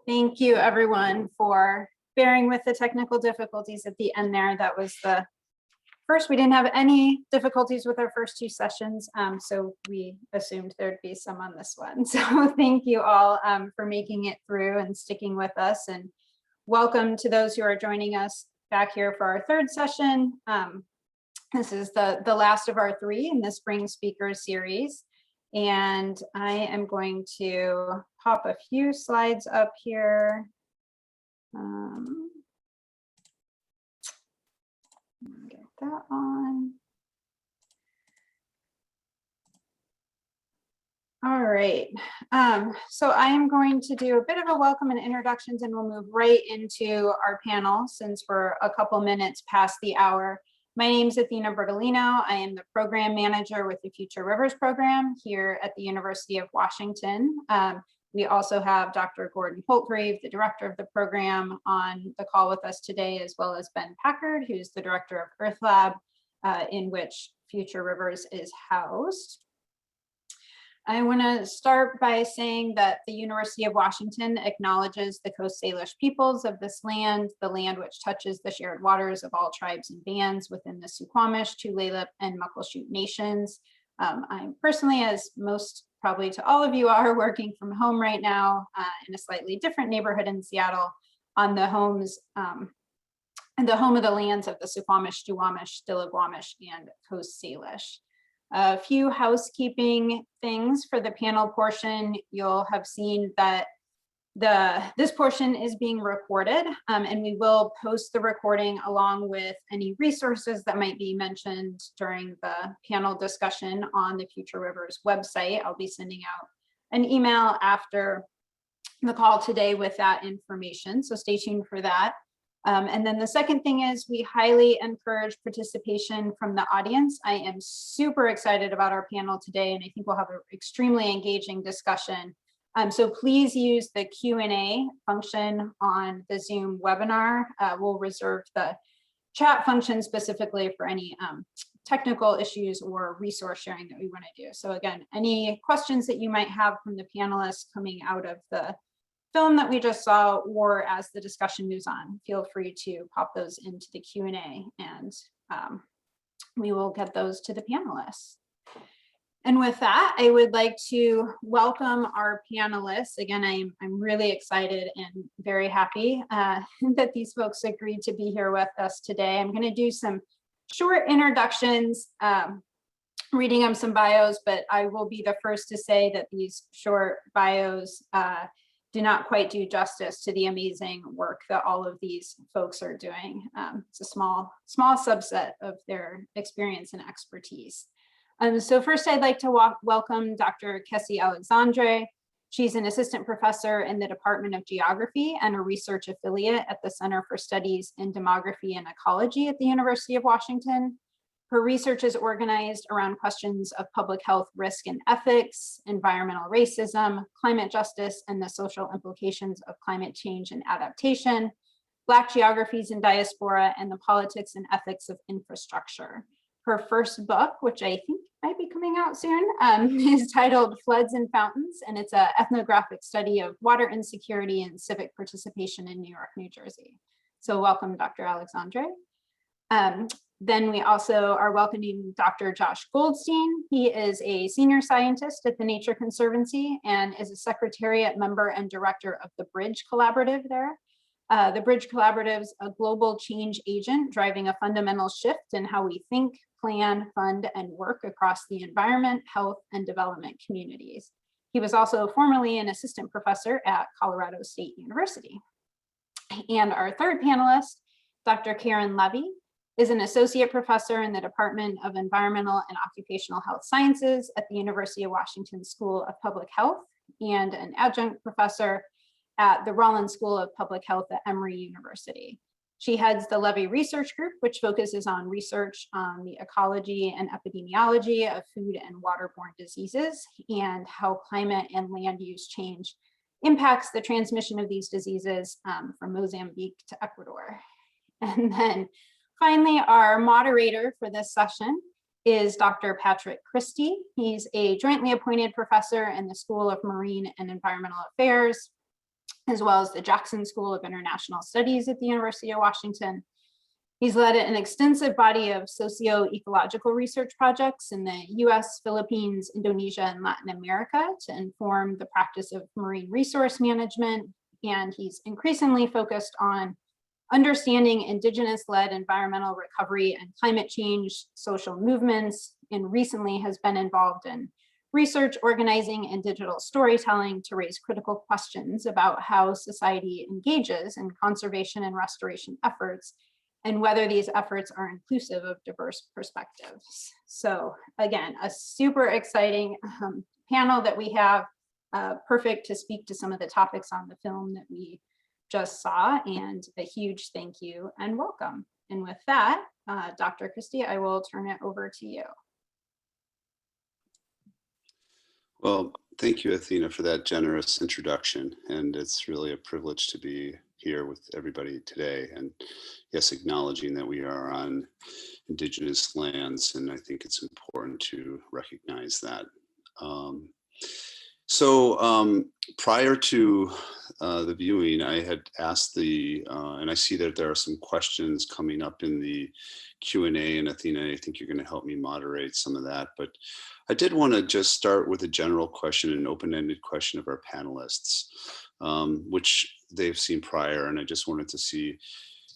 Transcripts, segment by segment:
Thank you, everyone, for bearing with the technical difficulties at the end there. That was the first. We didn't have any difficulties with our first two sessions, so we assumed there'd be some on this one. So thank you all for making it through and sticking with us, and welcome to those who are joining us back here for our third session. This is the last of our three in the Spring Speakers series. And I am going to pop a few slides up here. Get that on. All right, so I am going to do a bit of a welcome and introductions, and we'll move right into our panel since we're a couple minutes past the hour. My name is Athena Bertolino. I am the program manager with the Future Rivers program here at the University of Washington. We also have Dr. Gordon Holtgrave, the director of the program, on the call with us today, as well as Ben Packard, who's the director of Earth Lab, in which Future Rivers is housed. I want to start by saying that the University of Washington acknowledges the Coast Salish peoples of this land, the land which touches the shared waters of all tribes and bands within the Suquamish, Tulalip, and Muckleshoot nations. I'm personally, as most probably to all of you are, working from home right now in a slightly different neighborhood in Seattle on the homes and the home of the lands of the Suquamish, Duwamish, Stillaguamish, and Coast Salish. A few housekeeping things for the panel portion. You'll have seen that this portion is being recorded, and we will post the recording along with any resources that might be mentioned during the panel discussion on the Future Rivers website. I'll be sending out an email after the call today with that information, so stay tuned for that. And then the second thing is we highly encourage participation from the audience. I am super excited about our panel today, and I think we'll have an extremely engaging discussion. So please use the Q&A function on the Zoom webinar. We'll reserve the chat function specifically for any technical issues or resource sharing that we want to do. So again, any questions that you might have from the panelists coming out of the film that we just saw, or as the discussion moves on, feel free to pop those into the Q&A, and we will get those to the panelists. And with that, I would like to welcome our panelists. Again, I'm really excited and very happy that these folks agreed to be here with us today. I'm going to do some short introductions, reading them some bios, but I will be the first to say that these short bios do not quite do justice to the amazing work that all of these folks are doing. It's a small subset of their experience and expertise. So first, I'd like to welcome Dr. Kessie Alexandre. She's an assistant professor in the Department of Geography and a research affiliate at the Center for Studies in Demography and Ecology at the University of Washington. Her research is organized around questions of public health risk and ethics, environmental racism, climate justice, and the social implications of climate change and adaptation, Black geographies and diaspora, and the politics and ethics of infrastructure. Her first book, which I think might be coming out soon, is titled Floods and Fountains, and it's an ethnographic study of water insecurity and civic participation in New York, New Jersey. So welcome, Dr. Alexandre. Then we also are welcoming Dr. Josh Goldstein. He is a senior scientist at the Nature Conservancy and is a secretariat member and director of the Bridge Collaborative there. The Bridge Collaborative is a global change agent driving a fundamental shift in how we think, plan, fund, and work across the environment, health, and development communities. He was also formerly an assistant professor at Colorado State University. And our third panelist, Dr. Karen Levy, is an associate professor in the Department of Environmental and Occupational Health Sciences at the University of Washington School of Public Health and an adjunct professor at the Rollins School of Public Health at Emory University. She heads the Levy Research Group, which focuses on research on the ecology and epidemiology of food and waterborne diseases and how climate and land use change impacts the transmission of these diseases from Mozambique to Ecuador. And then finally, our moderator for this session is Dr. Patrick Christie. He's a jointly appointed professor in the School of Marine and Environmental Affairs as well as the Jackson School of International Studies at the University of Washington. He's led an extensive body of socio-ecological research projects in the US, Philippines, Indonesia, and Latin America to inform the practice of marine resource management. And he's increasingly focused on understanding indigenous-led environmental recovery and climate change social movements, and recently has been involved in research, organizing, and digital storytelling to raise critical questions about how society engages in conservation and restoration efforts, and whether these efforts are inclusive of diverse perspectives. So again, a super exciting panel that we have, perfect to speak to some of the topics on the film that we just saw, and a huge thank you and welcome. And with that, Dr. Christie, I will turn it over to you. Well, thank you, Athena, for that generous introduction. And it's really a privilege to be here with everybody today. And yes, acknowledging that we are on Indigenous lands, and I think it's important to recognize that. Prior to the viewing, I had asked and I see that there are some questions coming up in the Q&A, and Athena, I think you're going to help me moderate some of that. But I did want to just start with a general question, an open-ended question of our panelists, which they've seen prior. And I just wanted to see,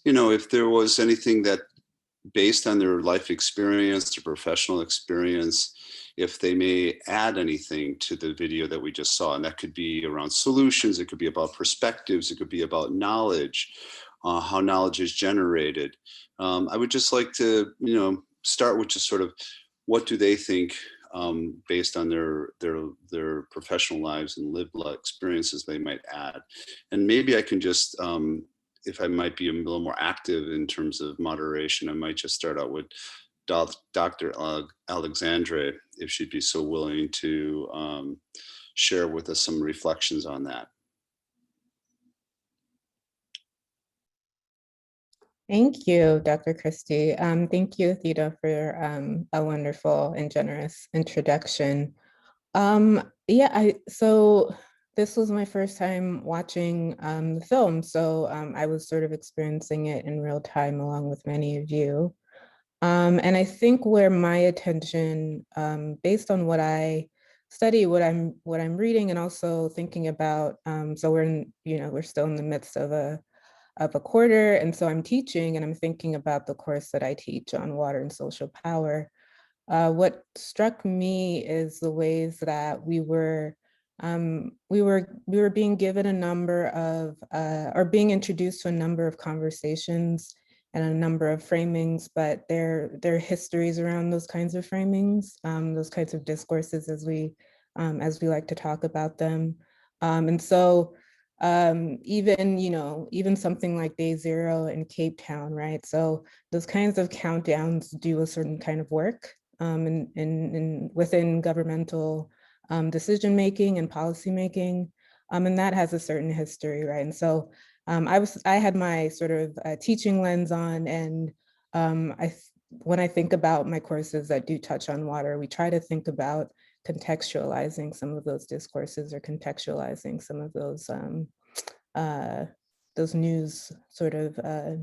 if there was anything that, based on their life experience, their professional experience, if they may add anything to the video that we just saw. And that could be around solutions, it could be about perspectives, it could be about knowledge, how knowledge is generated. I would just like to, start with just sort of what do they think, based on their professional lives and lived life experiences, they might add. And maybe I can just, if I might be a little more active in terms of moderation, I might just start out with Dr. Alexandre, if she'd be so willing to share with us some reflections on that. Thank you, Dr. Christie. Thank you, Theda, for a wonderful and generous introduction. So this was my first time watching the film, so I was sort of experiencing it in real time along with many of you. And I think where my attention, based on what I study, what I'm reading, and also thinking about, so we're still in the midst of a quarter, and so I'm teaching, and I'm thinking about the course that I teach on water and social power. What struck me is the ways that we were being given a number of, or being introduced to a number of conversations and a number of framings, but there are histories around those kinds of framings, those kinds of discourses, as we like to talk about them. And so even something like Day Zero in Cape Town, right? So those kinds of countdowns do a certain kind of work within governmental decision making and policy making, and that has a certain history, right? And so I had my sort of teaching lens on, and when I think about my courses that do touch on water, we try to think about contextualizing some of those discourses, or contextualizing some of those news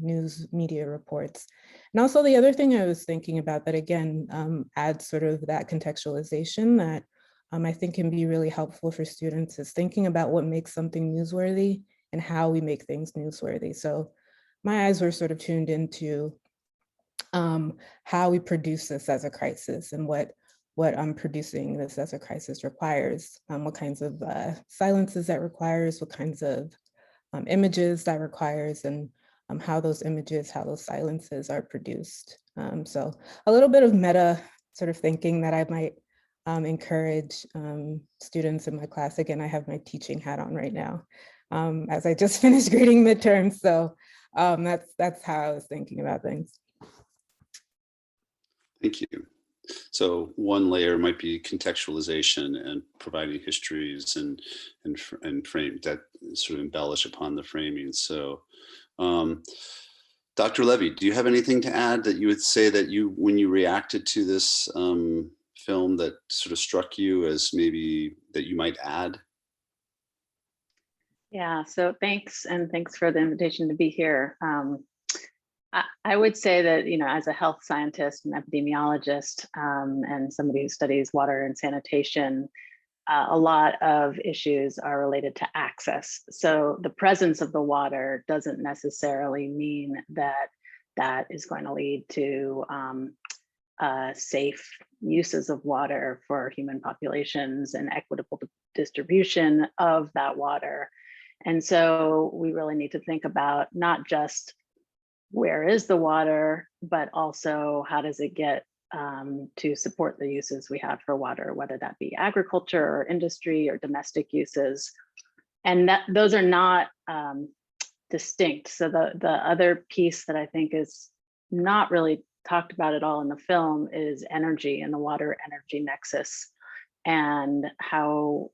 news media reports. And also the other thing I was thinking about that again adds sort of that contextualization that I think can be really helpful for students is thinking about what makes something newsworthy and how we make things newsworthy. So my eyes were sort of tuned into how we produce this as a crisis, and what producing this as a crisis requires, what kinds of silences that requires, what kinds of images that requires, and how those images, how those silences are produced. So a little bit of meta sort of thinking that I might encourage students in my class. Again, I have my teaching hat on right now, as I just finished grading midterms. So that's how I was thinking about things. Thank you. So one layer might be contextualization and providing histories and frame that sort of embellish upon the framing. So Dr. Levy, do you have anything to add that you would say that when you reacted to this film, that sort of struck you as maybe that you might add? Yeah, so thanks, and thanks for the invitation to be here. I would say that, as a health scientist and epidemiologist, and somebody who studies water and sanitation, a lot of issues are related to access. So the presence of the water doesn't necessarily mean that that is going to lead to safe uses of water for human populations and equitable distribution of that water. And so we really need to think about not just where is the water, but also how does it get to support the uses we have for water, whether that be agriculture or industry or domestic uses. And that those are not distinct. So the other piece that I think is not really talked about at all in the film is energy and the water energy nexus, and how,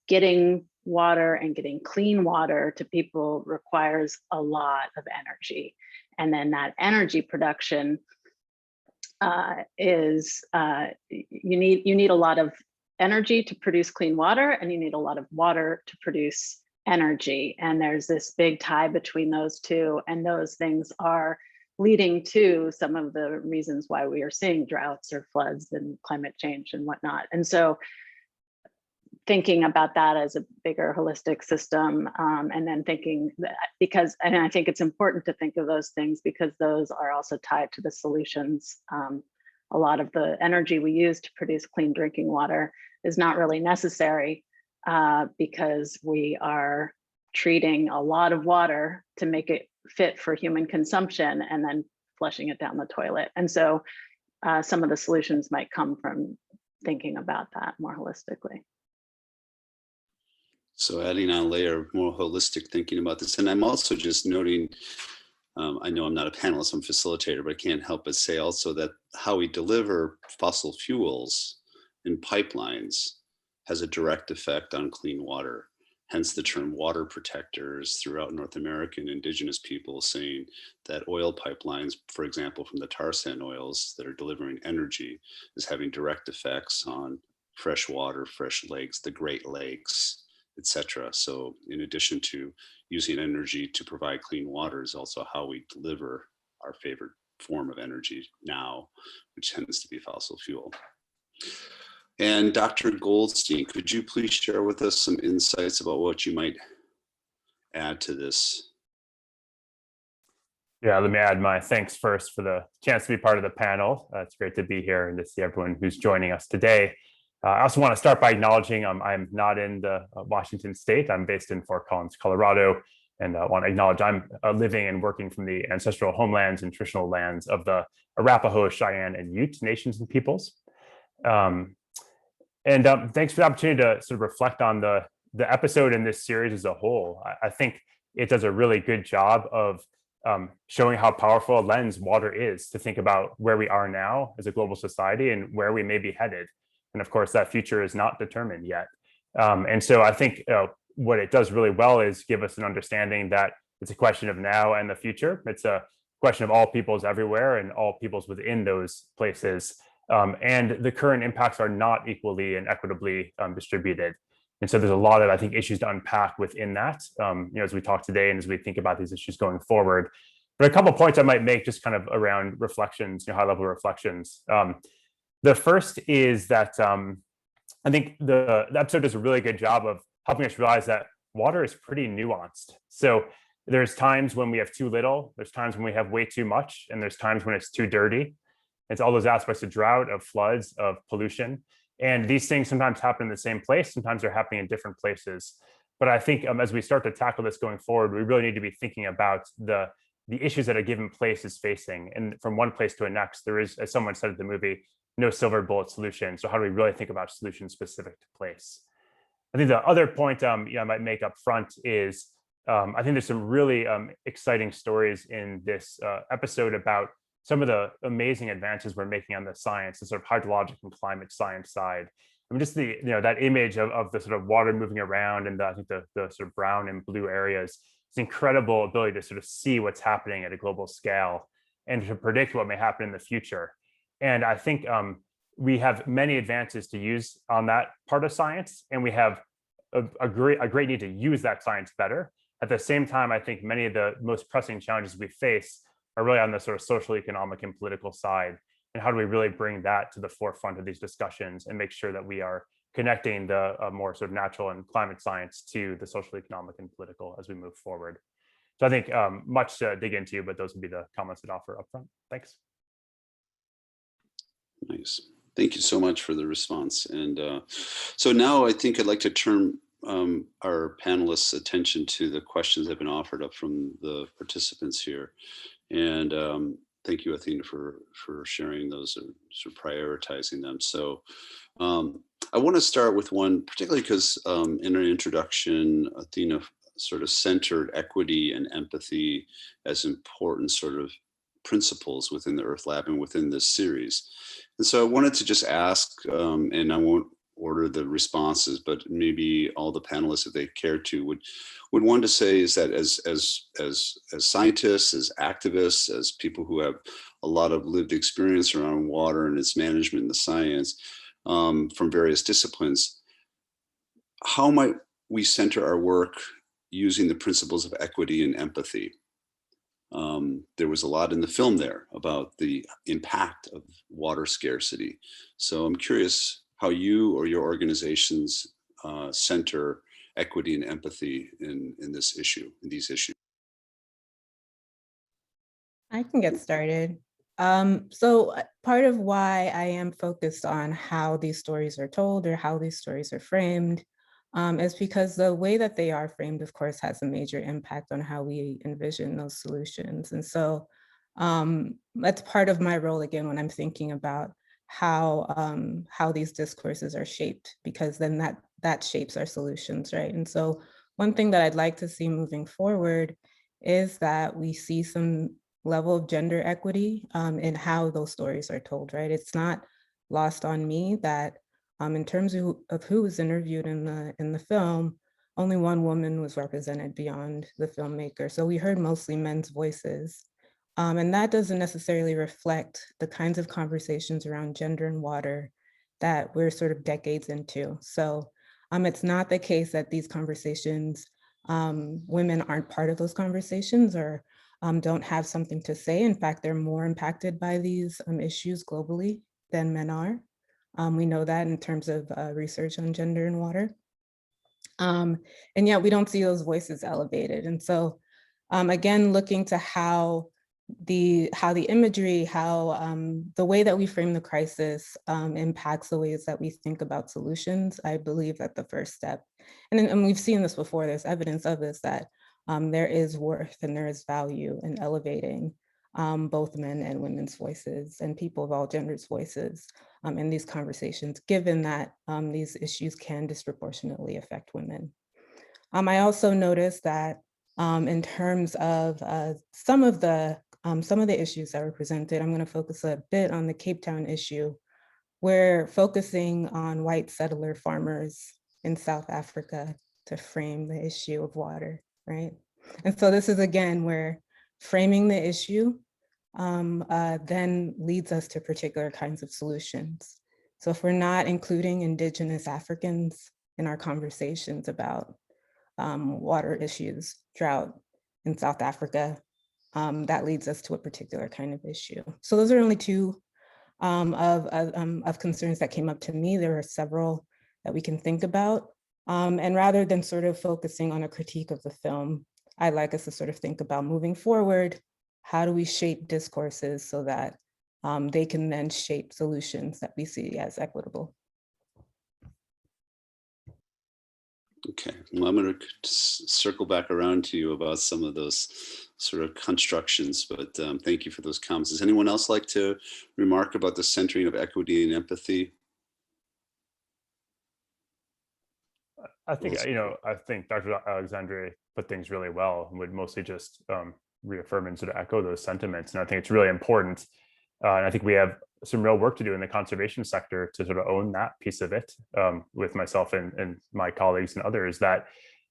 getting water and getting clean water to people requires a lot of energy. And then that energy production is you need a lot of energy to produce clean water, and you need a lot of water to produce energy. And there's this big tie between those two, and those things are leading to some of the reasons why we are seeing droughts or floods and climate change and whatnot. And so thinking about that as a bigger holistic system, and then thinking that and I think it's important to think of those things because those are also tied to the solutions. A lot of the energy we use to produce clean drinking water is not really necessary because we are treating a lot of water to make it fit for human consumption and then flushing it down the toilet. And so some of the solutions might come from thinking about that more holistically. So adding on a layer of more holistic thinking about this. And I'm also just noting, I know I'm not a panelist, I'm a facilitator, but I can't help but say also that how we deliver fossil fuels in pipelines has a direct effect on clean water. Hence the term water protectors throughout North American indigenous people saying that oil pipelines, for example, from the tar sand oils that are delivering energy, is having direct effects on fresh water, fresh lakes, the Great Lakes, etc. So in addition to using energy to provide clean water is also how we deliver our favorite form of energy now, which tends to be fossil fuel. And Dr. Goldstein, could you please share with us some insights about what you might add to this? Yeah, let me add my thanks first for the chance to be part of the panel. It's great to be here and to see everyone who's joining us today. I also want to start by acknowledging I'm not in the Washington state. I'm based in Fort Collins, Colorado, and I want to acknowledge I'm living and working from the ancestral homelands and traditional lands of the Arapaho, Cheyenne, and Ute nations and peoples. Thanks for the opportunity to sort of reflect on the episode in this series as a whole. I think it does a really good job of showing how powerful a lens water is to think about where we are now as a global society and where we may be headed. And of course, that future is not determined yet. And so I think what it does really well is give us an understanding that it's a question of now and the future. It's a question of all peoples everywhere and all peoples within those places. And the current impacts are not equally and equitably distributed. And so there's a lot of, I think, issues to unpack within that, as we talk today and as we think about these issues going forward. But a couple of points I might make just kind of around reflections, high-level reflections. The first is that I think the episode does a really good job of helping us realize that water is pretty nuanced. So there's times when we have too little, there's times when we have way too much, and there's times when it's too dirty. It's all those aspects of drought, of floods, of pollution. And these things sometimes happen in the same place, sometimes they're happening in different places. But I think as we start to tackle this going forward, we really need to be thinking about the issues that a given place is facing. And from one place to the next, there is, as someone said in the movie, no silver bullet solution. So how do we really think about solutions specific to place? I think the other point I might make up front is I think there's some really exciting stories in this episode about some of the amazing advances we're making on the science, the sort of hydrologic and climate science side. I mean, just the that image of the sort of water moving around and I think the sort of brown and blue areas. It's incredible ability to sort of see what's happening at a global scale and to predict what may happen in the future. And I think we have many advances to use on that part of science, and we have a great need to use that science better. At the same time, I think many of the most pressing challenges we face are really on the sort of social, economic, and political side. And how do we really bring that to the forefront of these discussions and make sure that we are connecting the more sort of natural and climate science to the social, economic, and political as we move forward. So I think much to dig into, but those would be the comments I'd offer up front. Thanks. Nice. Thank you so much for the response. And so now I think I'd like to turn our panelists' attention to the questions that have been offered up from the participants here. And thank you, Athena, for sharing those and sort of prioritizing them. So I want to start with one, particularly because in our introduction, Athena sort of centered equity and empathy as important sort of principles within the Earth Lab and within this series. And so I wanted to just ask, and I won't order the responses, but maybe all the panelists, if they care to, would want to say is that as scientists, as activists, as people who have a lot of lived experience around water and its management and the science from various disciplines, how might we center our work using the principles of equity and empathy? There was a lot in the film there about the impact of water scarcity. So I'm curious how you or your organizations center equity and empathy in this issue, in these issues. I can get started. So part of why I am focused on how these stories are told or how these stories are framed is because the way that they are framed, of course, has a major impact on how we envision those solutions. And so that's part of my role, again, when I'm thinking about how these discourses are shaped, because then that shapes our solutions, right? And so one thing that I'd like to see moving forward is that we see some level of gender equity in how those stories are told, right? It's not lost on me that in terms of who was interviewed in the film, only one woman was represented beyond the filmmaker. So we heard mostly men's voices. And that doesn't necessarily reflect the kinds of conversations around gender and water that we're sort of decades into. So it's not the case that these conversations, women aren't part of those conversations or don't have something to say. In fact, they're more impacted by these issues globally than men are. We know that in terms of research on gender and water. And yet we don't see those voices elevated. And so again, looking to how the imagery, how the way that we frame the crisis impacts the ways that we think about solutions, I believe that the first step, and we've seen this before, there's evidence of this, that there is worth and there is value in elevating both men and women's voices and people of all genders' voices in these conversations, given that these issues can disproportionately affect women. I also noticed that in terms of some of the issues that were presented, I'm going to focus a bit on the Cape Town issue. We're focusing on white settler farmers in South Africa to frame the issue of water, right? And so this is, again, where framing the issue then leads us to particular kinds of solutions. So if we're not including Indigenous Africans in our conversations about water issues, drought in South Africa, that leads us to a particular kind of issue. So those are only two of concerns that came up to me. There are several that we can think about. And rather than sort of focusing on a critique of the film, I'd like us to sort of think about moving forward, how do we shape discourses so that they can then shape solutions that we see as equitable? Okay, well, I'm going to circle back around to you about some of those sort of constructions, but thank you for those comments. Does anyone else like to remark about the centering of equity and empathy? I think, I think Dr. Alexandre put things really well and would mostly just reaffirm and sort of echo those sentiments. And I think it's really important. And I think we have some real work to do in the conservation sector to sort of own that piece of it with myself and my colleagues and others, that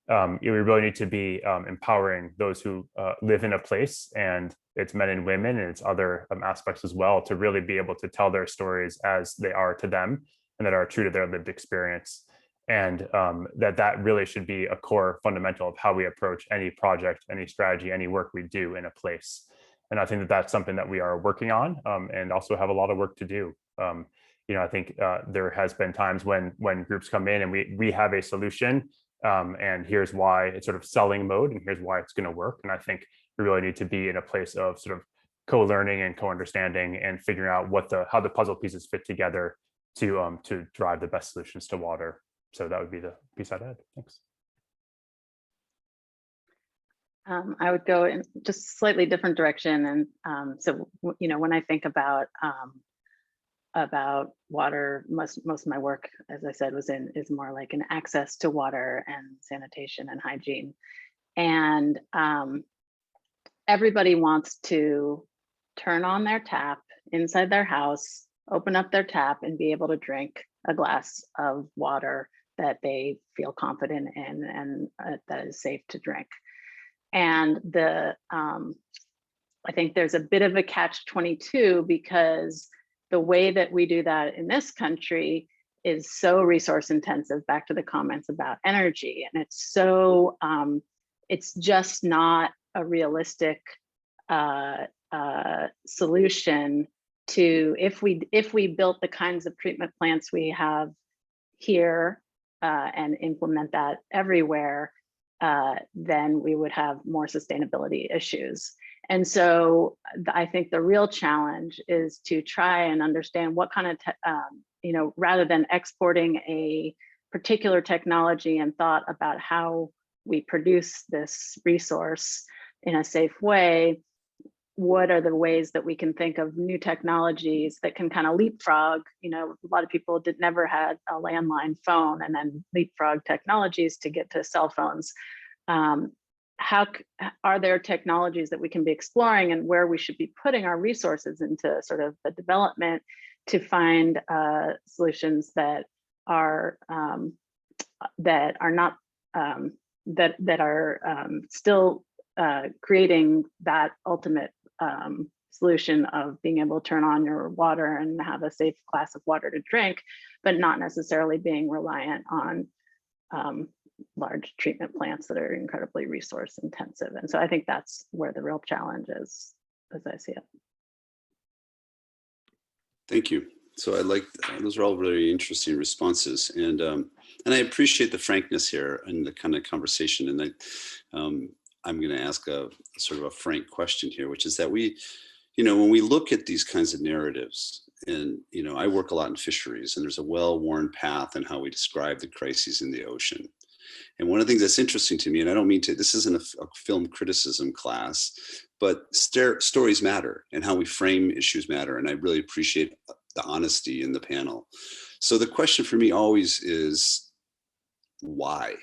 we really need to be empowering those who live in a place, and it's men and women and it's other aspects as well, to really be able to tell their stories as they are to them and that are true to their lived experience. And that really should be a core fundamental of how we approach any project, any strategy, any work we do in a place. And I think that that's something that we are working on, and also have a lot of work to do. I think there has been times when groups come in and we have a solution, and here's why. It's sort of selling mode, and here's why it's going to work. And I think we really need to be in a place of sort of co-learning and co-understanding and figuring out how the puzzle pieces fit together to drive the best solutions to water. So that would be the piece I'd add. Thanks. I would go in just a slightly different direction. And so, when I think about water, most of my work, as I said, is more like an access to water and sanitation and hygiene. And everybody wants to turn on their tap inside their house, open up their tap, and be able to drink a glass of water that they feel confident in and that is safe to drink. And I think there's a bit of a catch-22, because the way that we do that in this country is so resource intensive, back to the comments about energy. And it's so, it's just not a realistic solution to, if we built the kinds of treatment plants we have here and implement that everywhere, then we would have more sustainability issues. And so I think the real challenge is to try and understand what kind of, rather than exporting a particular technology and thought about how we produce this resource in a safe way, what are the ways that we can think of new technologies that can kind of leapfrog? A lot of people never had a landline phone, and then leapfrog technologies to get to cell phones. How are there technologies that we can be exploring, and where we should be putting our resources into sort of the development to find solutions that are not that are still creating that ultimate solution of being able to turn on your water and have a safe glass of water to drink, but not necessarily being reliant on large treatment plants that are incredibly resource intensive. And so I think that's where the real challenge is, as I see it. Thank you. So those are all very interesting responses, and I appreciate the frankness here and the kind of conversation. And I'm going to ask a sort of a frank question here, which is that when we look at these kinds of narratives, and I work a lot in fisheries, and there's a well-worn path in how we describe the crises in the ocean. And one of the things that's interesting to me, and I don't mean to, this isn't a film criticism class, but stories matter, and how we frame issues matter. And I really appreciate the honesty in the panel. So the question for me always is, why?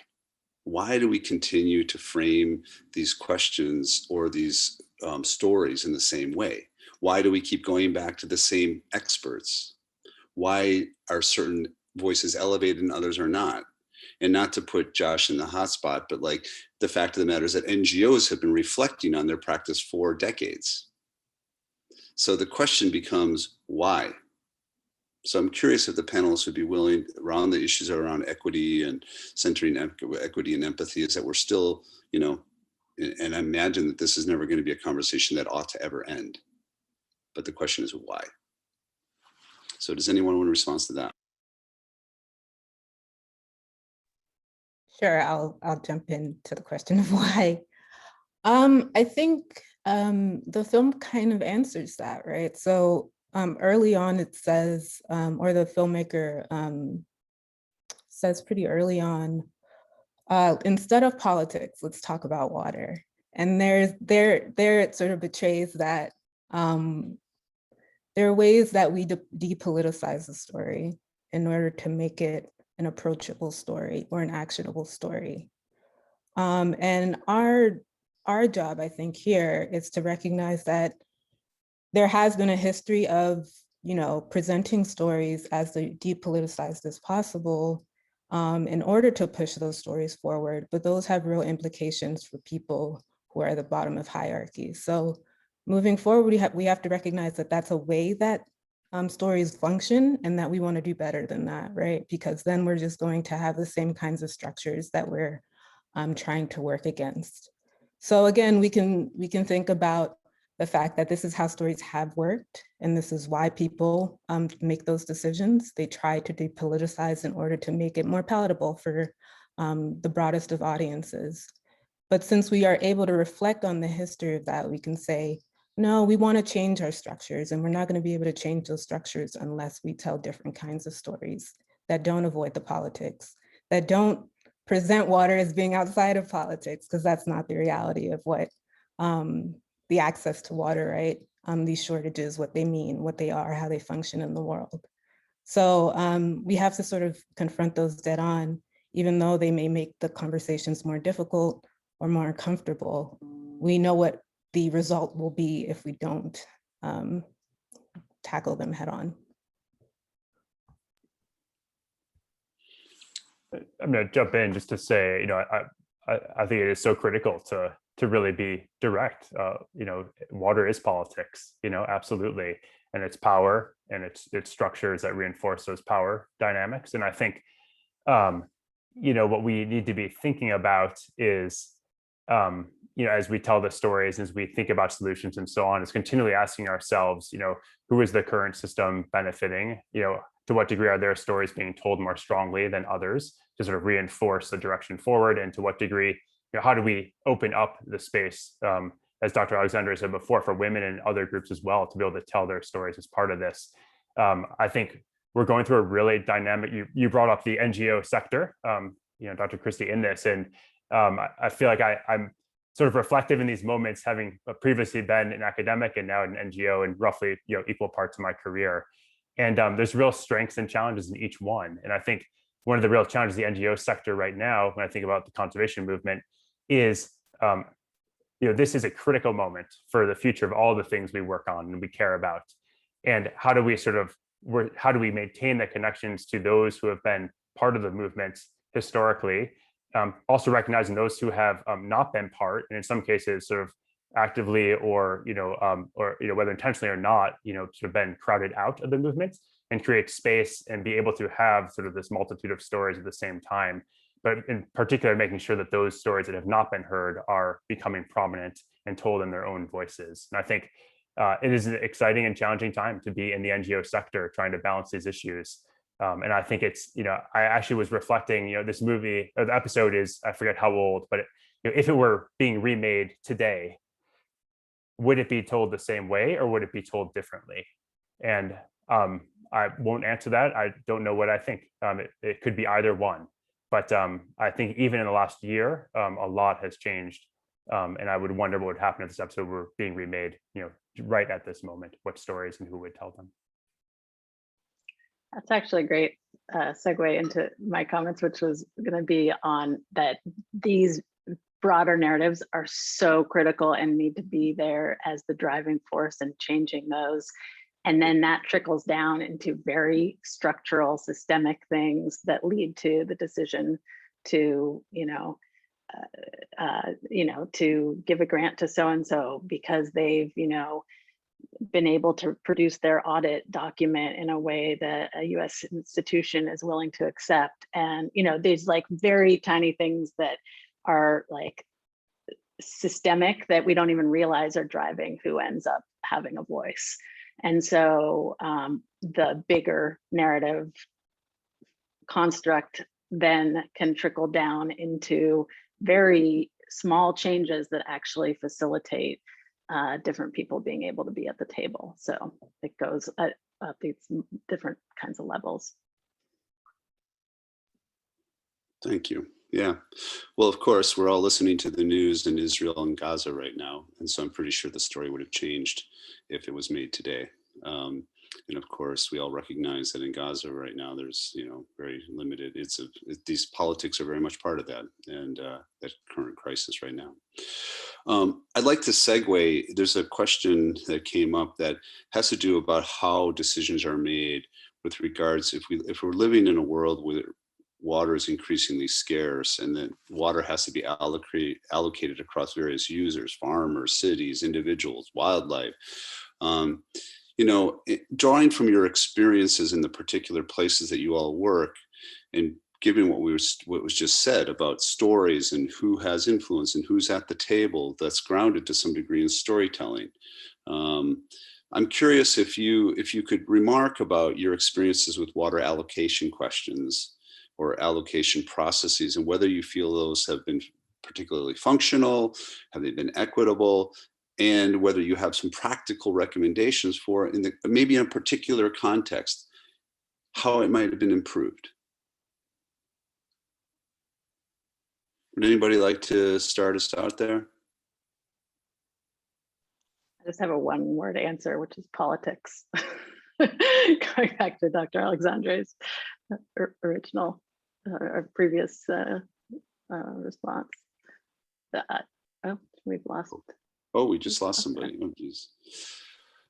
Why do we continue to frame these questions or these stories in the same way? Why do we keep going back to the same experts? Why are certain voices elevated and others are not? And not to put Josh in the hot spot, but like, the fact of the matter is that NGOs have been reflecting on their practice for decades. So the question becomes, why? So I'm curious if the panelists would be willing, around the issues around equity and centering equity and empathy, is that we're still, and I imagine that this is never going to be a conversation that ought to ever end. But the question is why? So does anyone want to respond to that? Sure, I'll jump into the question of why. I think the film kind of answers that, right? So early on it says, or the filmmaker says pretty early on, instead of politics, let's talk about water. And there it sort of betrays that there are ways that we depoliticize the story in order to make it an approachable story or an actionable story. And our job, I think, here is to recognize that there has been a history of, presenting stories as depoliticized as possible in order to push those stories forward, but those have real implications for people who are at the bottom of hierarchies. So moving forward, we have to recognize that that's a way that stories function, and that we want to do better than that, right? Because then we're just going to have the same kinds of structures that we're trying to work against. So again, we can think about the fact that this is how stories have worked, and this is why people make those decisions. They try to depoliticize in order to make it more palatable for the broadest of audiences. But since we are able to reflect on the history of that, we can say, no, we want to change our structures, and we're not going to be able to change those structures unless we tell different kinds of stories that don't avoid the politics, that don't present water as being outside of politics, because that's not the reality of what the access to water, right? These shortages, what they mean, what they are, how they function in the world. So we have to sort of confront those dead on, even though they may make the conversations more difficult or more uncomfortable. We know what the result will be if we don't tackle them head on. I'm going to jump in just to say, I think it is so critical to really be direct. Water is politics, absolutely, and it's power, and it's structures that reinforce those power dynamics. And I think, what we need to be thinking about is, as we tell the stories, as we think about solutions and so on, is continually asking ourselves, who is the current system benefiting? To what degree are their stories being told more strongly than others to sort of reinforce the direction forward? And to what degree, how do we open up the space, as Dr. Alexandre said before, for women and other groups as well to be able to tell their stories as part of this? I think we're going through a really dynamic, you brought up the NGO sector, Dr. Christie, in this, and I feel like I'm sort of reflective in these moments, having previously been an academic and now an NGO in roughly equal parts of my career. And there's real strengths and challenges in each one. And I think one of the real challenges of the NGO sector right now, when I think about the conservation movement, is this is a critical moment for the future of all the things we work on and we care about. And how do we maintain the connections to those who have been part of the movement historically, also recognizing those who have not been part, and in some cases sort of actively or whether intentionally or not, sort of been crowded out of the movement, and create space and be able to have sort of this multitude of stories at the same time. But in particular, making sure that those stories that have not been heard are becoming prominent and told in their own voices. And I think it is an exciting and challenging time to be in the NGO sector, trying to balance these issues. And I think it's, I actually was reflecting, this movie, or the episode is, I forget how old, but if it were being remade today, would it be told the same way or would it be told differently? And I won't answer that. I don't know what I think. It could be either one. But I think even in the last year, a lot has changed. And I would wonder what would happen if this episode were being remade, right at this moment, what stories and who would tell them. That's actually a great segue into my comments, which was going to be on that these broader narratives are so critical and need to be there as the driving force in changing those. And then that trickles down into very structural, systemic things that lead to the decision to, to give a grant to so-and-so because they've, been able to produce their audit document in a way that a US institution is willing to accept. And, these like very tiny things that are like systemic that we don't even realize are driving who ends up having a voice. And so the bigger narrative construct then can trickle down into very small changes that actually facilitate different people being able to be at the table. So it goes at these different kinds of levels. Thank you. Yeah. Well, of course, we're all listening to the news in Israel and Gaza right now. And so I'm pretty sure the story would have changed if it was made today. And of course, we all recognize that in Gaza right now, there's, very limited, these politics are very much part of that and that current crisis right now. I'd like to segue, there's a question that came up that has to do about how decisions are made with regards, if we're living in a world where water is increasingly scarce and that water has to be allocated across various users, farmers, cities, individuals, wildlife. drawing from your experiences in the particular places that you all work, and given what was just said about stories and who has influence and who's at the table, that's grounded to some degree in storytelling. I'm curious if you could remark about your experiences with water allocation questions or allocation processes, and whether you feel those have been particularly functional, have they been equitable, and whether you have some practical recommendations for, maybe in a particular context, how it might have been improved. Would anybody like to start us out there? I just have a one-word answer, which is politics. Going back to Dr. Alexandre's original or previous response. Oh, we've lost. Oh, we just lost somebody. Oh, geez.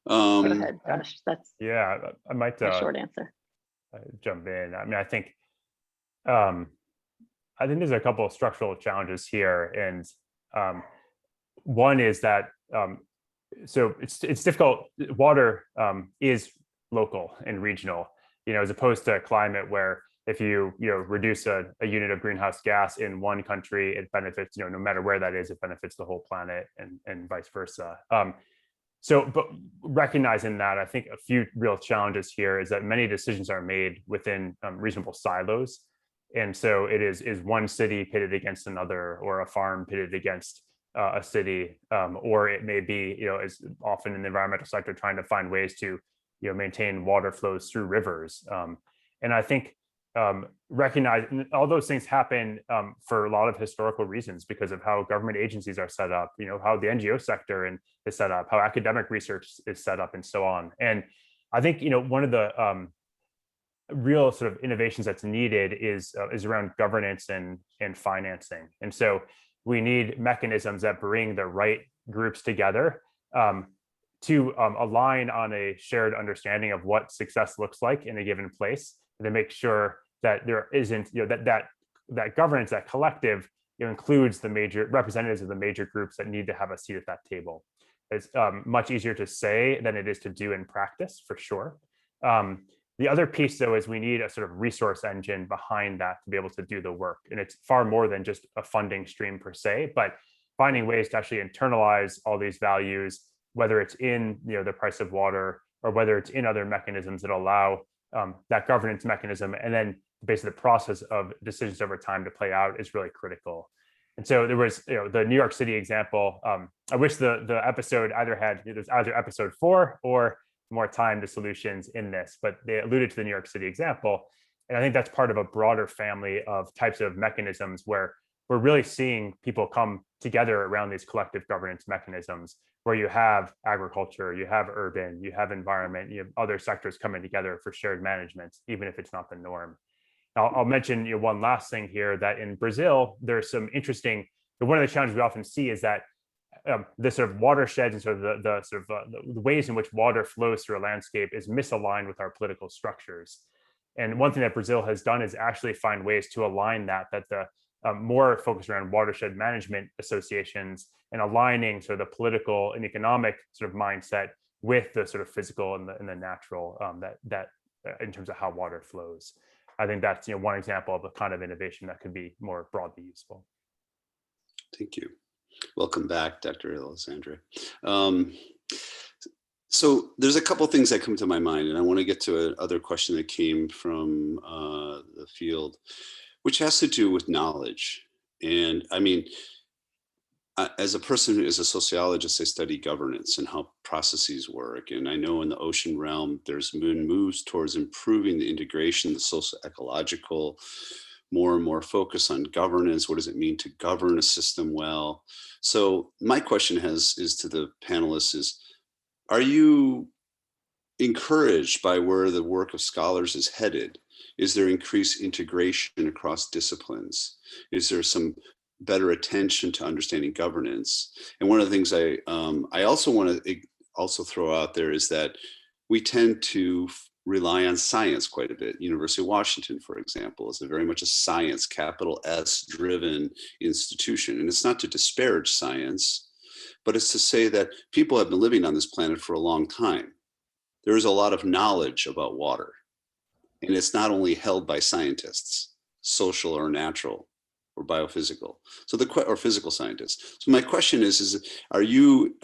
Go ahead, Josh. That's I might a short answer. Jump in. I mean, I think there's a couple of structural challenges here, and one is that so it's difficult. Water is local and regional, as opposed to climate, where if you reduce a unit of greenhouse gas in one country, it benefits, no matter where that is, it benefits the whole planet, and vice versa. But recognizing that, I think a few real challenges here is that many decisions are made within reasonable silos. And so it is one city pitted against another, or a farm pitted against a city, or it may be, as often in the environmental sector, trying to find ways to, maintain water flows through rivers. And I think recognize all those things happen for a lot of historical reasons, because of how government agencies are set up, how the NGO sector is set up, how academic research is set up, and so on. And I think, one of the real sort of innovations that's needed is around governance and financing. And so we need mechanisms that bring the right groups together to align on a shared understanding of what success looks like in a given place, and to make sure that there isn't, that governance, that collective, includes the major representatives of the major groups that need to have a seat at that table. It's much easier to say than it is to do in practice, for sure. The other piece, though, is we need a sort of resource engine behind that to be able to do the work. And it's far more than just a funding stream per se, but finding ways to actually internalize all these values, whether it's in the price of water, or whether it's in other mechanisms that allow that governance mechanism, and then basically the process of decisions over time to play out, is really critical. And so there was, the New York City example. I wish the episode there's either episode 4 or more time to solutions in this, but they alluded to the New York City example. And I think that's part of a broader family of types of mechanisms where we're really seeing people come together around these collective governance mechanisms, where you have agriculture, you have urban, you have environment, you have other sectors coming together for shared management, even if it's not the norm. I'll mention one last thing here, that in Brazil, there's some interesting, one of the challenges we often see is that the sort of watersheds and sort of the ways in which water flows through a landscape is misaligned with our political structures. And one thing that Brazil has done is actually find ways to align that the more focused around watershed management associations, and aligning sort of the political and economic sort of mindset with the sort of physical and the natural, that in terms of how water flows. I think that's one example of a kind of innovation that could be more broadly useful. Thank you. Welcome back, Dr. Alexandre. So there's a couple of things that come to my mind, and I want to get to another question that came from the field, which has to do with knowledge. And I mean, as a person who is a sociologist, I study governance and how processes work. And I know in the ocean realm, there's been moves towards improving the integration, the socio-ecological, more and more focus on governance. What does it mean to govern a system well? So my question is to the panelists is, are you encouraged by where the work of scholars is headed? Is there increased integration across disciplines? Is there some better attention to understanding governance? And one of the things I also want to also throw out there is that we tend to rely on science quite a bit. University of Washington, for example, is very much a science, capital S driven institution. And it's not to disparage science, but it's to say that people have been living on this planet for a long time. there is a lot of knowledge about water. And it's not only held by scientists, social or natural or biophysical, or physical scientists. So my question is are you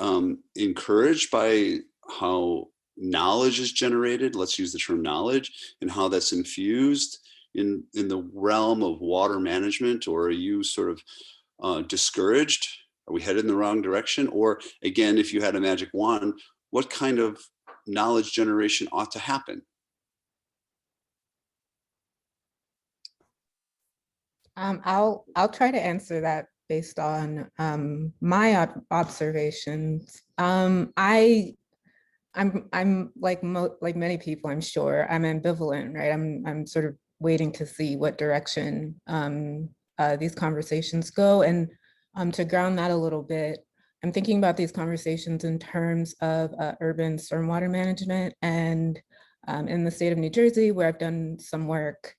encouraged by how knowledge is generated, let's use the term knowledge, and how that's infused in the realm of water management, or are you sort of discouraged? Are we headed in the wrong direction? Or again, if you had a magic wand, what kind of knowledge generation ought to happen? I'll try to answer that based on my observations. I'm like many people, I'm sure, I'm ambivalent, right? I'm sort of waiting to see what direction these conversations go. And to ground that a little bit, I'm thinking about these conversations in terms of urban stormwater management. And in the state of New Jersey, where I've done some work,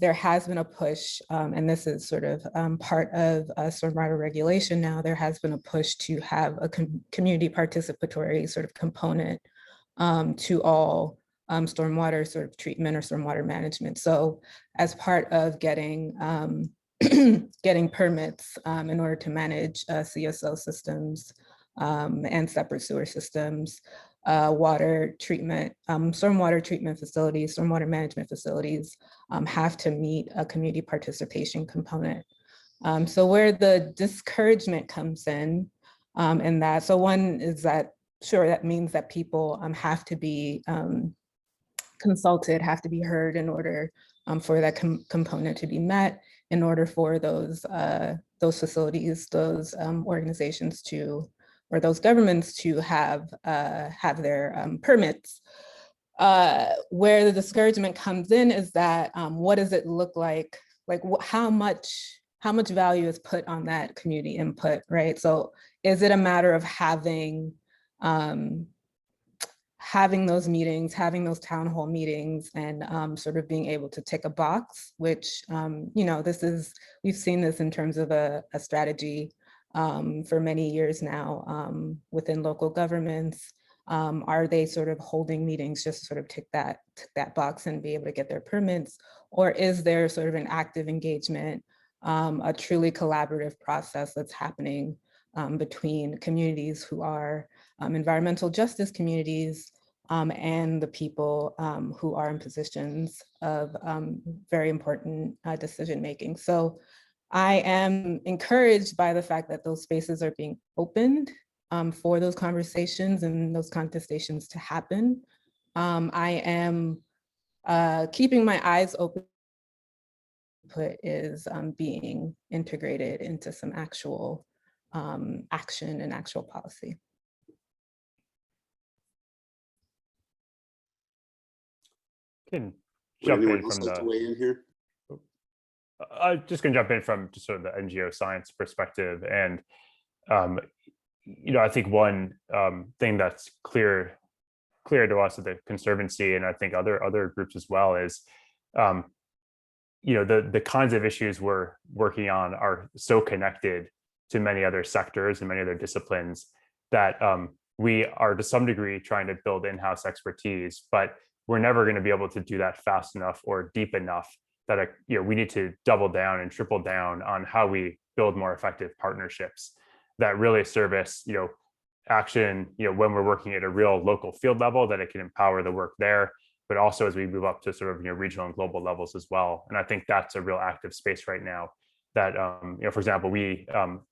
there has been a push, and this is sort of part of stormwater regulation now, there has been a push to have a community participatory sort of component to all stormwater sort of treatment or stormwater management. So as part of getting getting permits in order to manage CSO systems and separate sewer systems, water treatment, stormwater treatment facilities, stormwater management facilities have to meet a community participation component. So where the discouragement comes in that, so one is that, sure, that means that people have to be consulted, have to be heard in order for that component to be met, in order for those facilities, those organizations to, or those governments to have their permits. Where the discouragement comes in is that what does it look like how much value is put on that community input, right? So is it a matter of having those meetings, having those town hall meetings, and sort of being able to tick a box, which, you know, we've seen this in terms of a strategy for many years now within local governments. Are they sort of holding meetings just to sort of tick that box and be able to get their permits? Or is there sort of an active engagement, a truly collaborative process that's happening between communities who are environmental justice communities and the people who are in positions of very important decision-making? So I am encouraged by the fact that those spaces are being opened for those conversations and those contestations to happen. I am keeping my eyes open. Input is being integrated into some actual action and actual policy. Can jump in from the way in here. I'm just going to jump in from just sort of the NGO science perspective. And, you know, I think one thing that's clear to us at the Conservancy, and I think other groups as well, is, you know, the kinds of issues we're working on are so connected to many other sectors and many other disciplines that we are to some degree trying to build in-house expertise, but we're never going to be able to do that fast enough or deep enough that, you know, we need to double down and triple down on how we build more effective partnerships that really service, you know, action, you know, when we're working at a real local field level, that it can empower the work there, but also as we move up to sort of, you know, regional and global levels as well. And I think that's a real active space right now that, you know, for example, we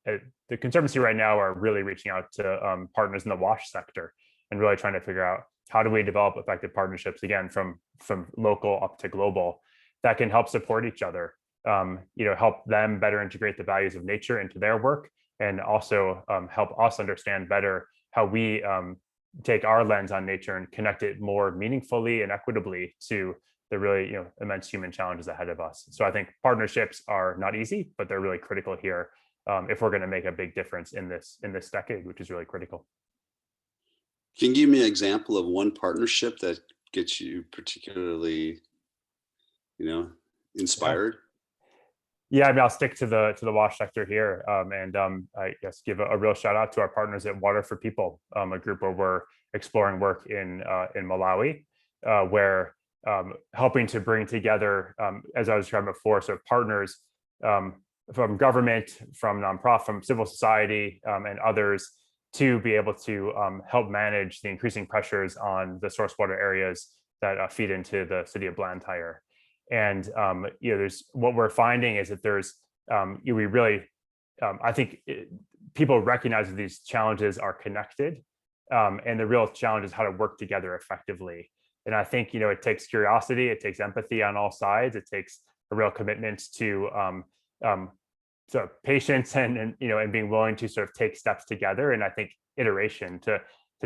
at the Conservancy right now are really reaching out to partners in the wash sector and really trying to figure out how do we develop effective partnerships, again, from local up to global, that can help support each other, you know, help them better integrate the values of nature into their work, and also help us understand better how we take our lens on nature and connect it more meaningfully and equitably to the really, you know, immense human challenges ahead of us. So I think partnerships are not easy, but they're really critical here if we're going to make a big difference in this decade, which is really critical. Can you give me an example of one partnership that gets you particularly, you know, inspired? Yeah, I mean, I'll stick to the wash sector here, and I guess give a real shout out to our partners at Water for People, a group where we're exploring work in Malawi, where helping to bring together, as I was describing before, sort of partners from government, from nonprofit, from civil society, and others to be able to help manage the increasing pressures on the source water areas that feed into the city of Blantyre. And there's what we're finding is that there's we really I think people recognize that these challenges are connected, and the real challenge is how to work together effectively. And I think it takes curiosity, it takes empathy on all sides, it takes a real commitment to sort of patience and being willing to sort of take steps together. And I think iteration to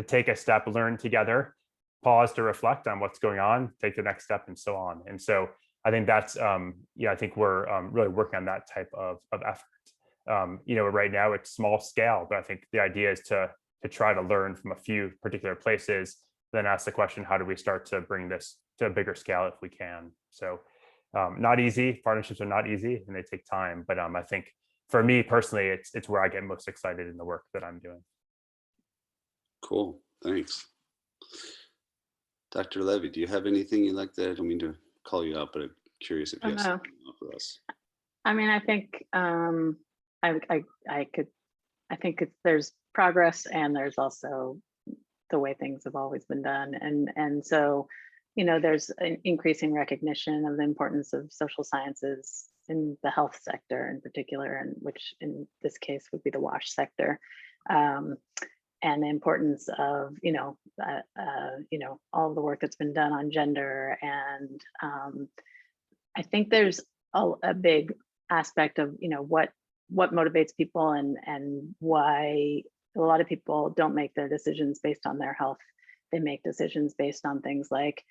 take a step, learn together, pause to reflect on what's going on, take the next step, and so on. And so I think that's I think we're really working on that type of effort. Right now it's small scale, but I think the idea is to try to learn from a few particular places, then ask the question, how do we start to bring this to a bigger scale if we can? So not easy. Partnerships are not easy and they take time. But I think for me personally, it's where I get most excited in the work that I'm doing. Cool. Thanks. Dr. Levy, do you have anything you'd like to? I don't mean to call you out, but I'm curious if you have something for us. I mean, I think I think there's progress, and there's also the way things have always been done, and so there's an increasing recognition of the importance of social sciences in the health sector in particular, and which in this case would be the WASH sector, and the importance of all the work that's been done on gender. And I think there's a big aspect of what motivates people, and why a lot of people don't make their decisions based on their health. They make decisions based on things like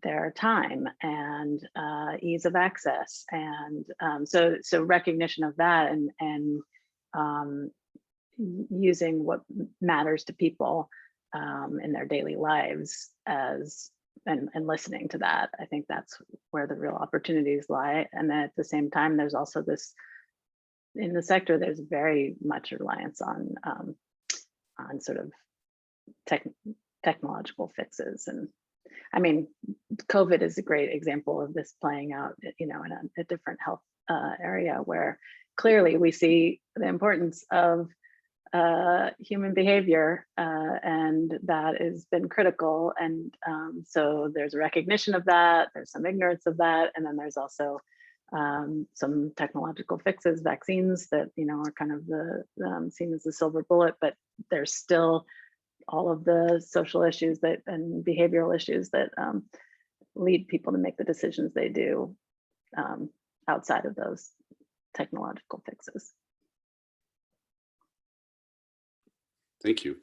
their time and ease of access, and so recognition of that, and using what matters to people in their daily lives and listening to that. I think that's where the real opportunities lie. And then at the same time, there's also this, in the sector, there's very much reliance on sort of technological fixes. And I mean, COVID is a great example of this playing out, in a different health area, where clearly we see the importance of human behavior, and that has been critical. And so there's a recognition of that, there's some ignorance of that, and then there's also some technological fixes, vaccines that are kind of the seen as the silver bullet, but there's still all of the social issues and behavioral issues that lead people to make the decisions they do outside of those technological fixes. Thank you.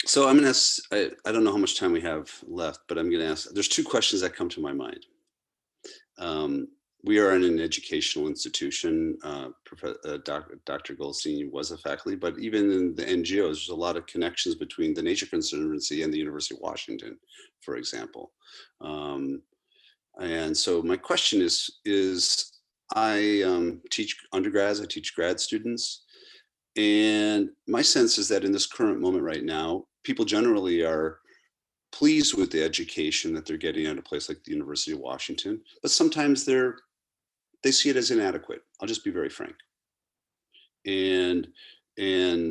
So I'm going to ask, I don't know how much time we have left, but I'm going to ask, there's two questions that come to my mind. We are in an educational institution. Dr. Goldstein was a faculty, but even in the NGOs, there's a lot of connections between the Nature Conservancy and the University of Washington, for example. And so my question is I teach undergrads, I teach grad students, and my sense is that in this current moment right now, people generally are pleased with the education that they're getting at a place like the University of Washington, but sometimes they see it as inadequate. I'll just be very frank. And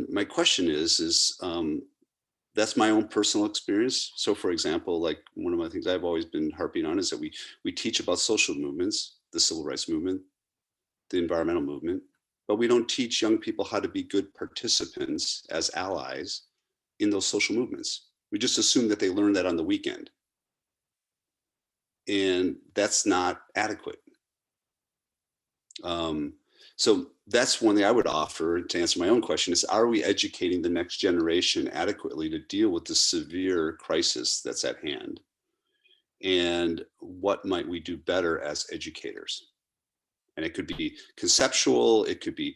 my question is that's my own personal experience. So for example, like one of my things I've always been harping on is that we teach about social movements, the civil rights movement, the environmental movement, but we don't teach young people how to be good participants as allies in those social movements. We just assume that they learn that on the weekend. And that's not adequate. So that's one thing I would offer to answer my own question is, are we educating the next generation adequately to deal with the severe crisis that's at hand? And what might we do better as educators? And it could be conceptual, it could be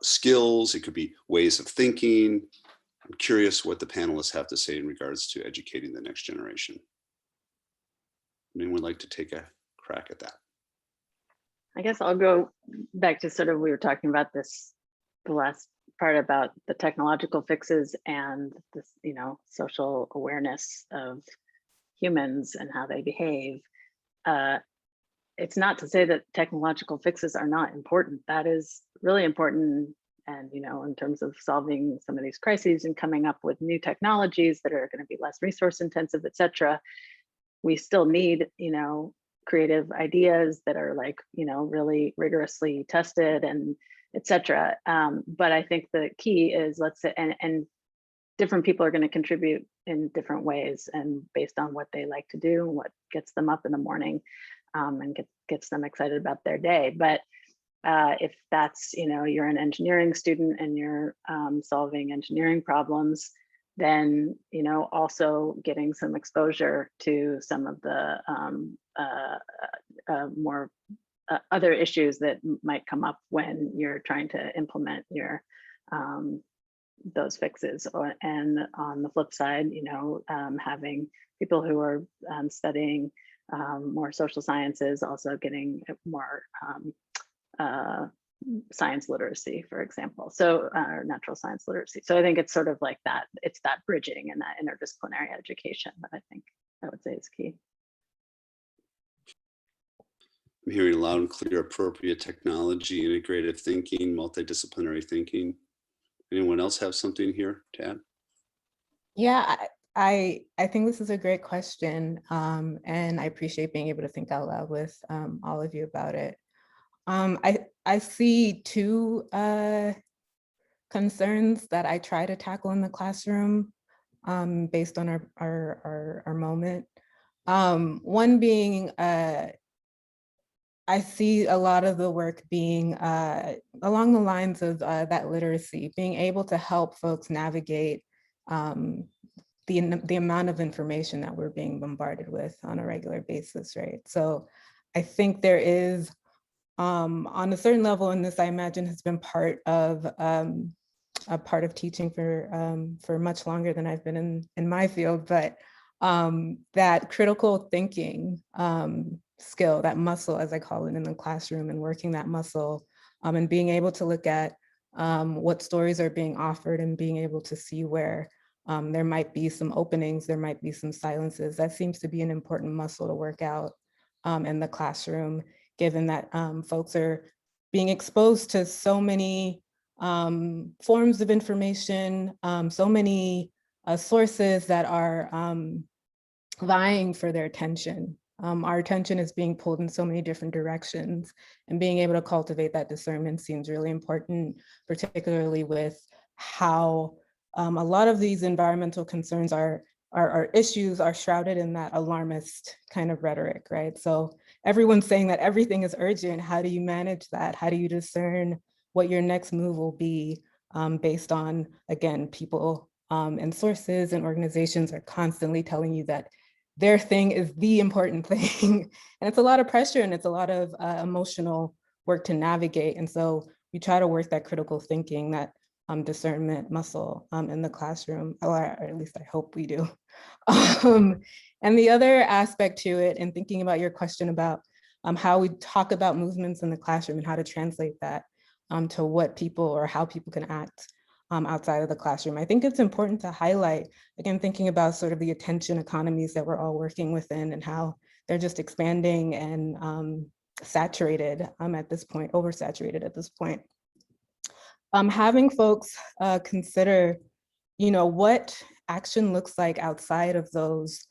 skills, it could be ways of thinking. I'm curious what the panelists have to say in regards to educating the next generation. Anyone like to take a crack at that? I guess I'll go back to sort of, we were talking about this the last part about the technological fixes and this, social awareness of humans and how they behave. It's not to say that technological fixes are not important. That is really important. And, in terms of solving some of these crises and coming up with new technologies that are going to be less resource intensive, et cetera, we still need, creative ideas that are like, really rigorously tested and et cetera. But I think the key is, let's say, and different people are going to contribute in different ways and based on what they like to do and what gets them up in the morning and gets them excited about their day. But if that's, you're an engineering student and you're solving engineering problems, then, also getting some exposure to some of the more other issues that might come up when you're trying to implement your those fixes. And on the flip side, having people who are studying more social sciences, also getting more science literacy, for example, so natural science literacy. So I think it's sort of like that, it's that bridging and that interdisciplinary education that I think I would say is key. I'm hearing loud and clear: appropriate technology, integrative thinking, multidisciplinary thinking. Anyone else have something here to add? Yeah, I think this is a great question, and I appreciate being able to think out loud with all of you about it. I see two concerns that I try to tackle in the classroom based on our moment. One being, I see a lot of the work being along the lines of that literacy, being able to help folks navigate the amount of information that we're being bombarded with on a regular basis, right? So I think there is, on a certain level, and this I imagine has been part of teaching for much longer than I've been in my field, but that critical thinking skill, that muscle, as I call it, in the classroom, and working that muscle and being able to look at what stories are being offered and being able to see where there might be some openings, there might be some silences. That seems to be an important muscle to work out in the classroom, given that folks are being exposed to so many forms of information, so many sources that are vying for their attention. Our attention is being pulled in so many different directions, and being able to cultivate that discernment seems really important, particularly with how a lot of these environmental concerns are issues are shrouded in that alarmist kind of rhetoric, right? So everyone's saying that everything is urgent. How do you manage that? How do you discern what your next move will be based on, again, people and sources and organizations are constantly telling you that their thing is the important thing. And it's a lot of pressure and it's a lot of emotional work to navigate. And so we try to work that critical thinking, that discernment muscle in the classroom, or at least I hope we do. And the other aspect to it, and thinking about your question about how we talk about movements in the classroom and how to translate that to what people or how people can act outside of the classroom. I think it's important to highlight, again, thinking about sort of the attention economies that we're all working within and how they're just expanding and saturated at this point, oversaturated at this point. Having folks consider, what action looks like outside of those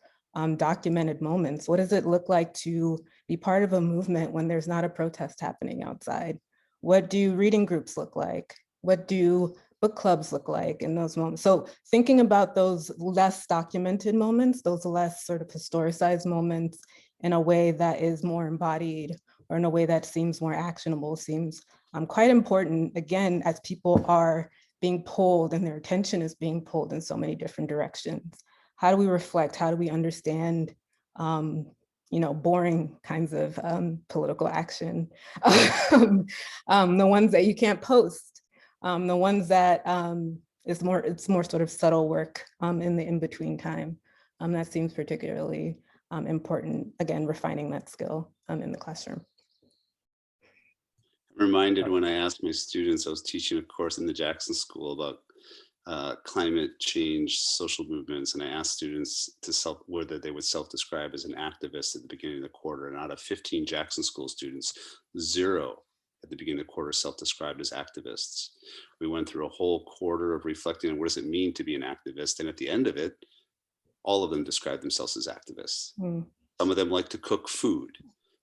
documented moments. What does it look like to be part of a movement when there's not a protest happening outside? What do reading groups look like? What do book clubs look like in those moments? So thinking about those less documented moments, those less sort of historicized moments in a way that is more embodied or in a way that seems more actionable seems quite important, again, as people are being pulled and their attention is being pulled in so many different directions. How do we reflect? How do we understand boring kinds of political action? The ones that you can't post, the ones that it's more sort of subtle work in the in-between time. That seems particularly important, again, refining that skill in the classroom. Reminded when I asked my students, I was teaching a course in the Jackson School about climate change, social movements, and I asked students to whether they would self-describe as an activist at the beginning of the quarter. And out of 15 Jackson School students, 0 at the beginning of the quarter self-described as activists. We went through a whole quarter of reflecting on what does it mean to be an activist, and at the end of it, all of them described themselves as activists. Some of them like to cook food.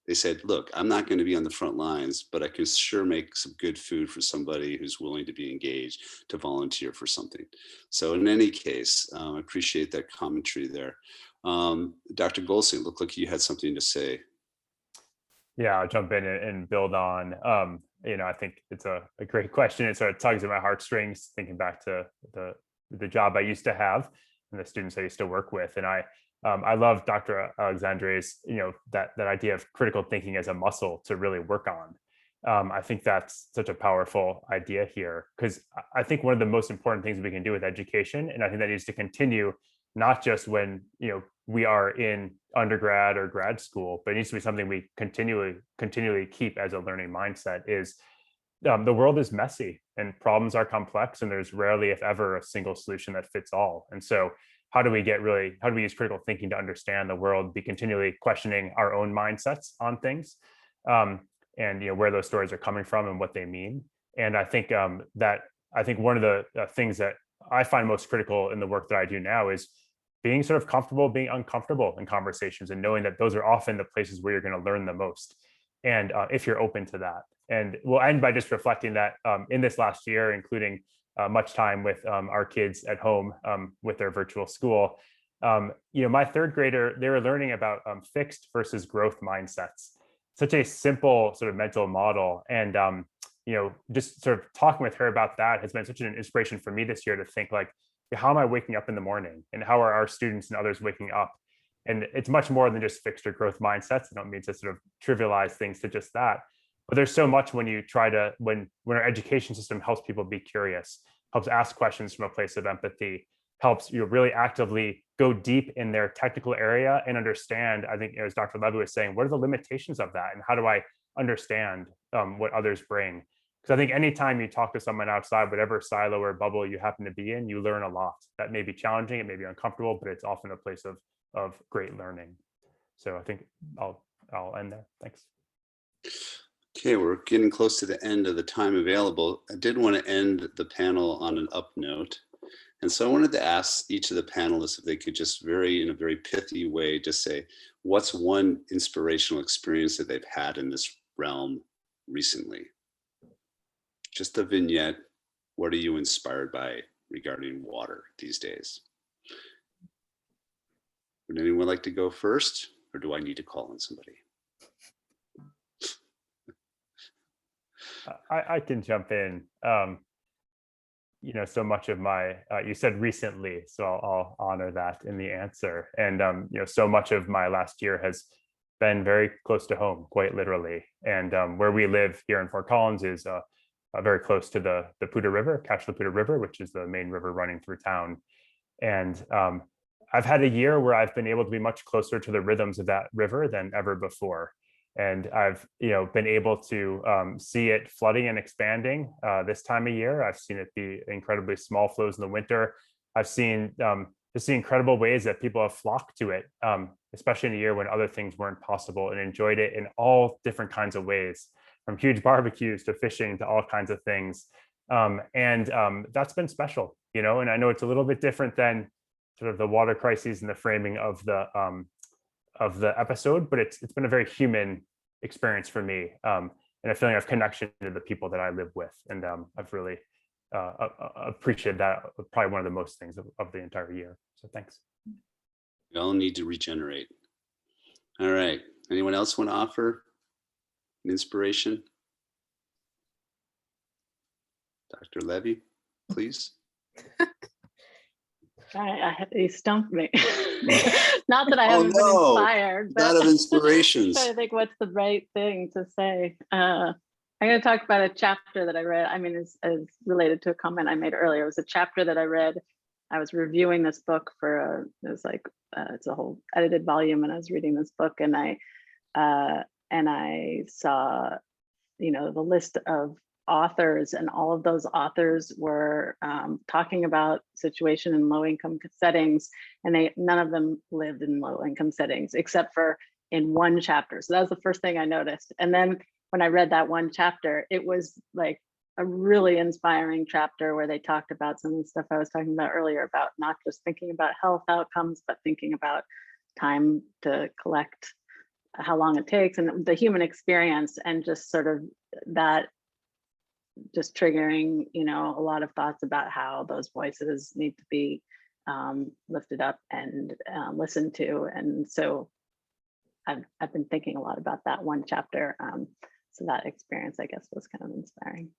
They said, look, I'm not going to be on the front lines, but I can sure make some good food for somebody who's willing to be engaged, to volunteer for something. So in any case, I appreciate that commentary there. Dr. Goldstein, it looked like you had something to say. Yeah, I'll jump in and build on. I think it's a great question. It sort of tugs at my heartstrings, thinking back to the job I used to have and the students I used to work with. And I love Dr. Alexandre's, that idea of critical thinking as a muscle to really work on. I think that's such a powerful idea here, because I think one of the most important things we can do with education, and I think that needs to continue, not just when we are in undergrad or grad school, but it needs to be something we continually keep as a learning mindset, is the world is messy and problems are complex, and there's rarely, if ever, a single solution that fits all. And so how do we use critical thinking to understand the world, be continually questioning our own mindsets on things, and where those stories are coming from and what they mean. And I think one of the things that I find most critical in the work that I do now is being sort of comfortable being uncomfortable in conversations, and knowing that those are often the places where you're going to learn the most. And if you're open to that. And we'll end by just reflecting that in this last year, including much time with our kids at home with their virtual school. My third grader, they were learning about fixed versus growth mindsets. Such a simple sort of mental model. And, just sort of talking with her about that has been such an inspiration for me this year to think like, how am I waking up in the morning? And how are our students and others waking up? And it's much more than just fixed or growth mindsets. I don't mean to sort of trivialize things to just that. But there's so much when you try to, when our education system helps people be curious, helps ask questions from a place of empathy, helps you really actively go deep in their technical area and understand, I think, as Dr. Levy was saying, what are the limitations of that? And how do I understand what others bring? Because I think anytime you talk to someone outside, whatever silo or bubble you happen to be in, you learn a lot. That may be challenging, it may be uncomfortable, but it's often a place of great learning. So I think I'll end there. Thanks. Okay, we're getting close to the end of the time available. I did want to end the panel on an up note. And so I wanted to ask each of the panelists if they could just in a very pithy way, just say, what's one inspirational experience that they've had in this realm recently? Just a vignette. What are you inspired by regarding water these days? Would anyone like to go first, or do I need to call on somebody? I can jump in. So much of my, you said recently, so I'll honor that in the answer. And, so much of my last year has been very close to home, quite literally. And where we live here in Fort Collins is very close to the Poudre River, Cache the Poudre River, which is the main river running through town. And I've had a year where I've been able to be much closer to the rhythms of that river than ever before. And I've been able to see it flooding and expanding this time of year. I've seen it be incredibly small flows in the winter. I've seen just the incredible ways that people have flocked to it, especially in a year when other things weren't possible, and enjoyed it in all different kinds of ways, from huge barbecues to fishing to all kinds of things. And that's been special, and I know it's a little bit different than sort of the water crises and the framing of the episode, but it's been a very human experience for me, and a feeling of connection to the people that I live with. And I've really appreciated that, probably one of the most things of the entire year. So thanks. We all need to regenerate. All right. Anyone else want to offer an inspiration? Dr. Levy, please. You stumped me. Not that I haven't been inspired, but not of inspirations. I think what's the right thing to say. I'm going to talk about a chapter that I read. I mean, it's related to a comment I made earlier. It was a chapter that I read. I was reviewing this book for it's a whole edited volume, and I was reading this book, and I saw you know, the list of authors, and all of those authors were talking about situation in low income settings, and none of them lived in low income settings except for in one chapter. So that was the first thing I noticed. And then when I read that one chapter, it was like a really inspiring chapter where they talked about some of the stuff I was talking about earlier, about not just thinking about health outcomes, but thinking about time to collect, how long it takes, and the human experience, and just sort of that just triggering, you know, a lot of thoughts about how those voices need to be lifted up and listened to. And so I've been thinking a lot about that one chapter. So that experience, I guess, was kind of inspiring.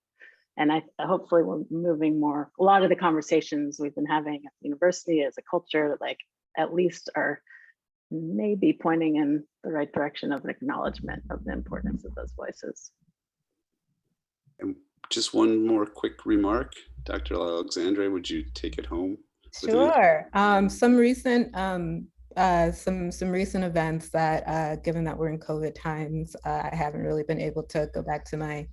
And hopefully we're moving more, a lot of the conversations we've been having at the university as a culture, like at least are maybe pointing in the right direction of an acknowledgement of the importance of those voices. And just one more quick remark, Dr. Alexandre, would you take it home? Sure. Some recent events that, given that we're in COVID times, I haven't really been able to go back to my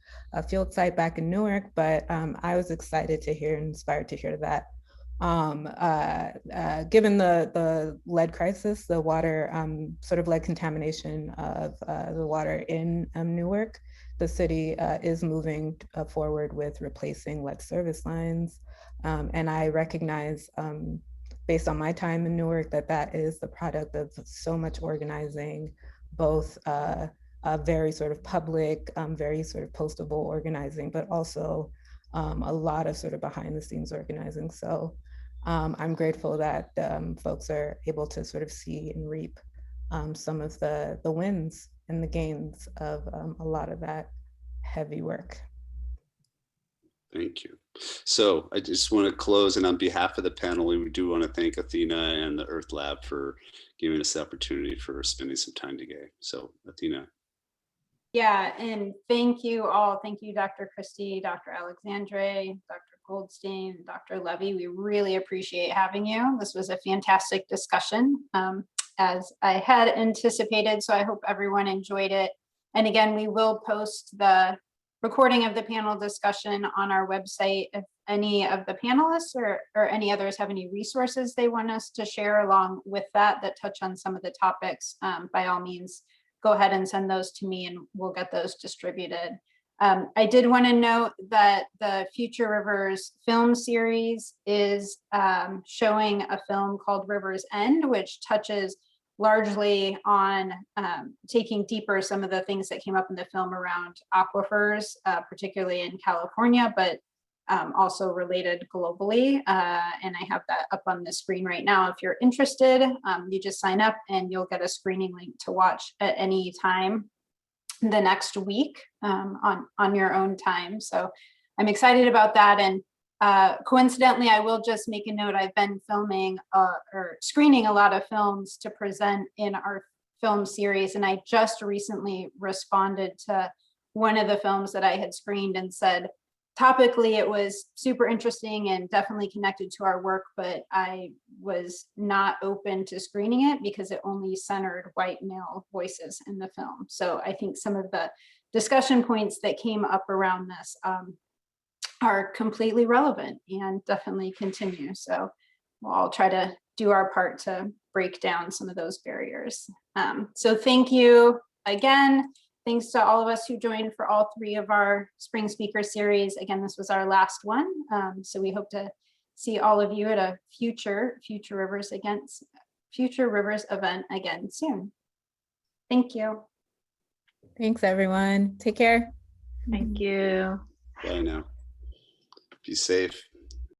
field site back in Newark, but I was excited to hear and inspired to hear that. Given the lead crisis, the water, sort of lead contamination of the water in Newark, the city is moving forward with replacing lead service lines. And I recognize, based on my time in Newark, that is the product of so much organizing, both a very sort of public, very sort of postable organizing, but also a lot of sort of behind the scenes organizing. So I'm grateful that folks are able to sort of see and reap some of the wins and the gains of a lot of that heavy work. Thank you. So I just want to close, and on behalf of the panel, we do want to thank Athena and the Earth Lab for giving us the opportunity for spending some time together. So Athena. Yeah, and thank you all. Thank you, Dr. Christie, Dr. Alexandre, Dr. Goldstein, Dr. Levy. We really appreciate having you. This was a fantastic discussion, as I had anticipated, so I hope everyone enjoyed it. And again, we will post the recording of the panel discussion on our website. If any of the panelists or any others have any resources they want us to share along with that touch on some of the topics, by all means, go ahead and send those to me and we'll get those distributed. I did want to note that the Future Rivers film series is showing a film called River's End, which touches largely on taking deeper some of the things that came up in the film around aquifers, particularly in California, but also related globally. And I have that up on the screen right now. If you're interested, you just sign up and you'll get a screening link to watch at any time the next week on your own time. So I'm excited about that. And coincidentally, I will just make a note, I've been filming or screening a lot of films to present in our film series. And I just recently responded to one of the films that I had screened and said, topically, it was super interesting and definitely connected to our work, but I was not open to screening it because it only centered white male voices in the film. So I think some of the discussion points that came up around this are completely relevant and definitely continue. So we'll all try to do our part to break down some of those barriers. So thank you again. Thanks to all of us who joined for all three of our spring speaker series. Again, this was our last one. So we hope to see all of you at a future Rivers event again soon. Thank you. Thanks, everyone. Take care. Thank you. Bye now. Be safe.